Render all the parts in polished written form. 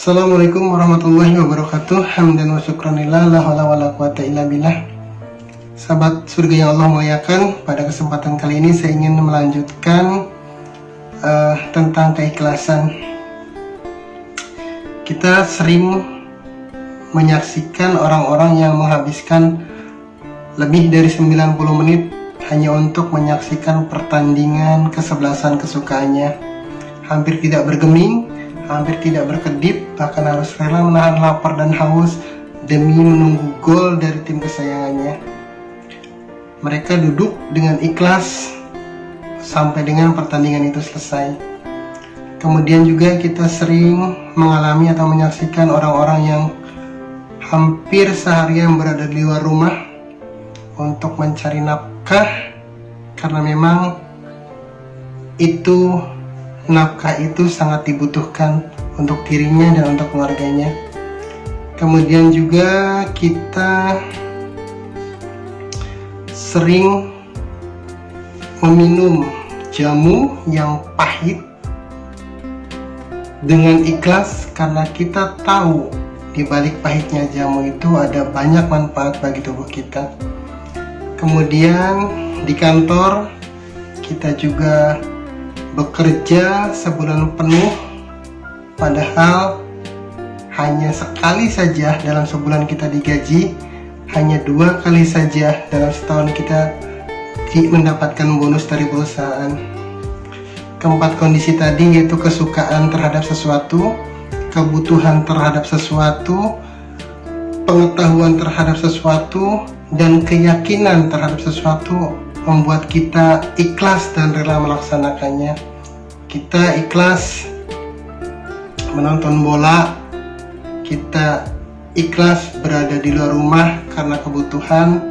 Assalamualaikum warahmatullahi wabarakatuh. Hamdan wa syukranillah, la haula wala quwata illa billah. Sahabat surga yang Allah muliakan, pada kesempatan kali ini saya ingin melanjutkan tentang keikhlasan. Kita sering menyaksikan orang-orang yang menghabiskan lebih dari 90 menit hanya untuk menyaksikan pertandingan kesebelasan kesukaannya. Hampir tidak bergeming, hampir tidak berkedip, bahkan harus rela menahan lapar dan haus demi menunggu gol dari tim kesayangannya. Mereka duduk dengan ikhlas sampai dengan pertandingan itu selesai. Kemudian juga kita sering mengalami atau menyaksikan orang-orang yang hampir seharian berada di luar rumah untuk mencari nafkah, karena memang nafkah itu sangat dibutuhkan untuk dirinya dan untuk keluarganya. Kemudian juga kita sering meminum jamu yang pahit dengan ikhlas, karena kita tahu di balik pahitnya jamu itu ada banyak manfaat bagi tubuh kita. Kemudian di kantor kita juga bekerja sebulan penuh, padahal hanya sekali saja dalam sebulan kita digaji, hanya 2 kali saja dalam setahun kita mendapatkan bonus dari perusahaan. Keempat kondisi tadi yaitu kesukaan terhadap sesuatu, kebutuhan terhadap sesuatu, pengetahuan terhadap sesuatu, dan keyakinan terhadap sesuatu membuat kita ikhlas dan rela melaksanakannya. Kita ikhlas menonton bola, kita ikhlas berada di luar rumah karena kebutuhan,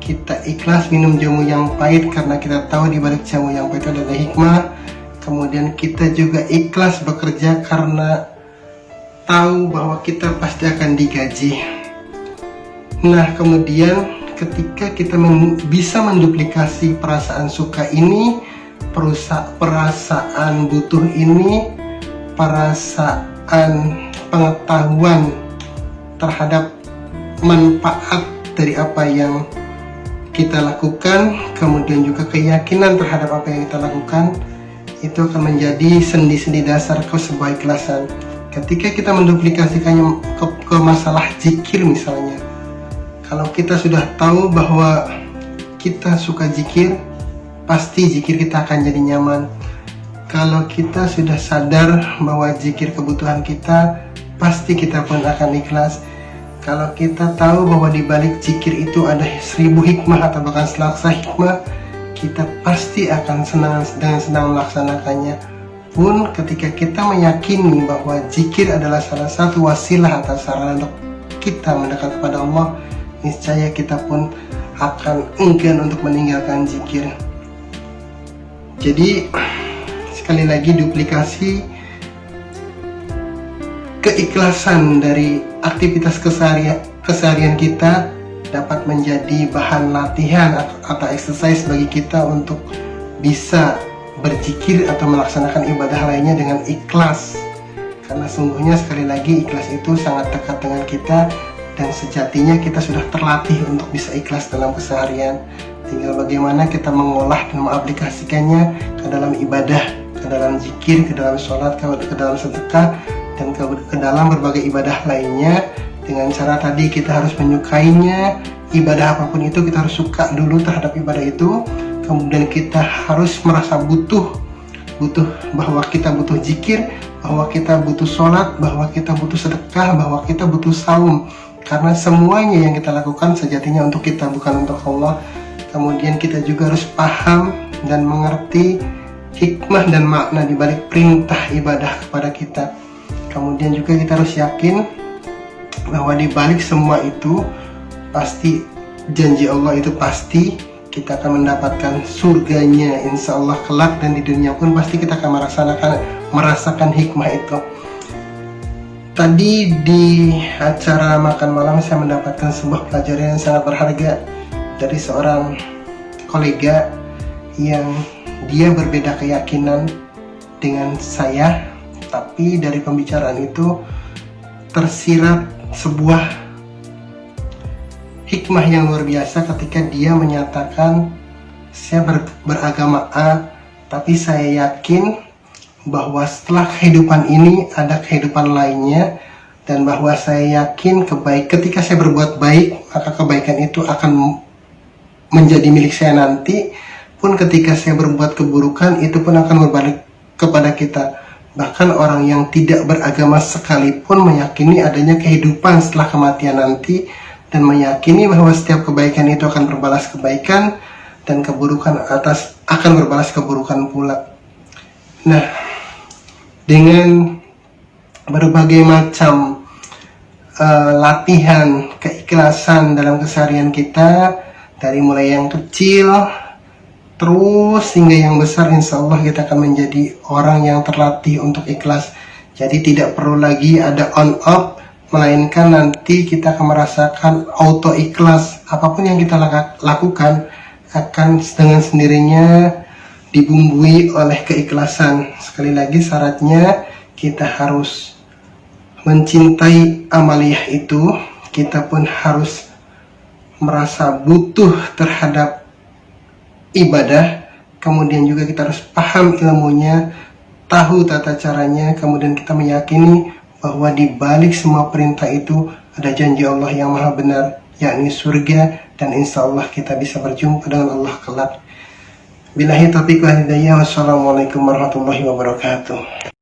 kita ikhlas minum jamu yang pahit karena kita tahu di balik jamu yang pahit itu ada hikmah. Kemudian kita juga ikhlas bekerja karena tahu bahwa kita pasti akan digaji. Nah, kemudian ketika kita bisa menduplikasi perasaan suka ini, perasaan butuh ini, perasaan pengetahuan terhadap manfaat dari apa yang kita lakukan, kemudian juga keyakinan terhadap apa yang kita lakukan, itu akan menjadi sendi-sendi dasar ke sebuah ikhlasan. Ketika kita menduplikasikannya ke masalah zikir misalnya, kalau kita sudah tahu bahwa kita suka zikir, pasti zikir kita akan jadi nyaman. Kalau kita sudah sadar bahwa zikir kebutuhan kita, pasti kita pun akan ikhlas. Kalau kita tahu bahwa di balik zikir itu ada 1000 hikmah atau bahkan 100 hikmah, kita pasti akan dengan senang melaksanakannya. Pun ketika kita meyakini bahwa zikir adalah salah satu wasilah atau sarana untuk kita mendekat kepada Allah, niscaya kita pun akan enggan untuk meninggalkan zikir. Jadi sekali lagi, duplikasi keikhlasan dari aktivitas keseharian kita dapat menjadi bahan latihan atau exercise bagi kita untuk bisa berzikir atau melaksanakan ibadah lainnya dengan ikhlas. Karena sungguhnya sekali lagi ikhlas itu sangat dekat dengan kita, dan sejatinya kita sudah terlatih untuk bisa ikhlas dalam keseharian. Tinggal bagaimana kita mengolah dan mengaplikasikannya ke dalam ibadah, ke dalam zikir, ke dalam sholat, ke dalam sedekah, dan ke dalam berbagai ibadah lainnya. Dengan cara tadi kita harus menyukainya. Ibadah apapun itu kita harus suka dulu terhadap ibadah itu. Kemudian kita harus merasa butuh bahwa kita butuh zikir, bahwa kita butuh sholat, bahwa kita butuh sedekah, bahwa kita butuh saum. Karena semuanya yang kita lakukan sejatinya untuk kita, bukan untuk Allah. Kemudian kita juga harus paham dan mengerti hikmah dan makna di balik perintah ibadah kepada kita. Kemudian juga kita harus yakin bahwa di balik semua itu pasti janji Allah itu pasti kita akan mendapatkan surganya insya Allah kelak, dan di dunia pun pasti kita akan merasakan hikmah itu. Tadi di acara makan malam saya mendapatkan sebuah pelajaran yang sangat berharga dari seorang kolega yang dia berbeda keyakinan dengan saya, tapi dari pembicaraan itu tersirat sebuah hikmah yang luar biasa ketika dia menyatakan, saya beragama A, tapi saya yakin bahwa setelah kehidupan ini ada kehidupan lainnya, dan bahwa saya yakin ketika saya berbuat baik, maka kebaikan itu akan menjadi milik saya nanti, pun ketika saya berbuat keburukan itu pun akan berbalik kepada kita. Bahkan orang yang tidak beragama sekalipun meyakini adanya kehidupan setelah kematian nanti, dan meyakini bahwa setiap kebaikan itu akan berbalas kebaikan, dan keburukan akan berbalas keburukan pula. Nah, dengan berbagai macam latihan keikhlasan dalam keseharian kita, dari mulai yang kecil terus hingga yang besar, insya Allah kita akan menjadi orang yang terlatih untuk ikhlas. Jadi tidak perlu lagi ada on off, melainkan nanti kita akan merasakan auto ikhlas. Apapun yang kita lakukan akan dengan sendirinya dibumbui oleh keikhlasan. Sekali lagi syaratnya kita harus mencintai amaliyah itu, kita pun harus merasa butuh terhadap ibadah, kemudian juga kita harus paham ilmunya, tahu tata caranya, kemudian kita meyakini bahwa di balik semua perintah itu ada janji Allah yang maha benar, yakni surga, dan insya Allah kita bisa berjumpa dengan Allah kelak. Billahi taufiq wal hidayah. Wassalamualaikum warahmatullahi wabarakatuh.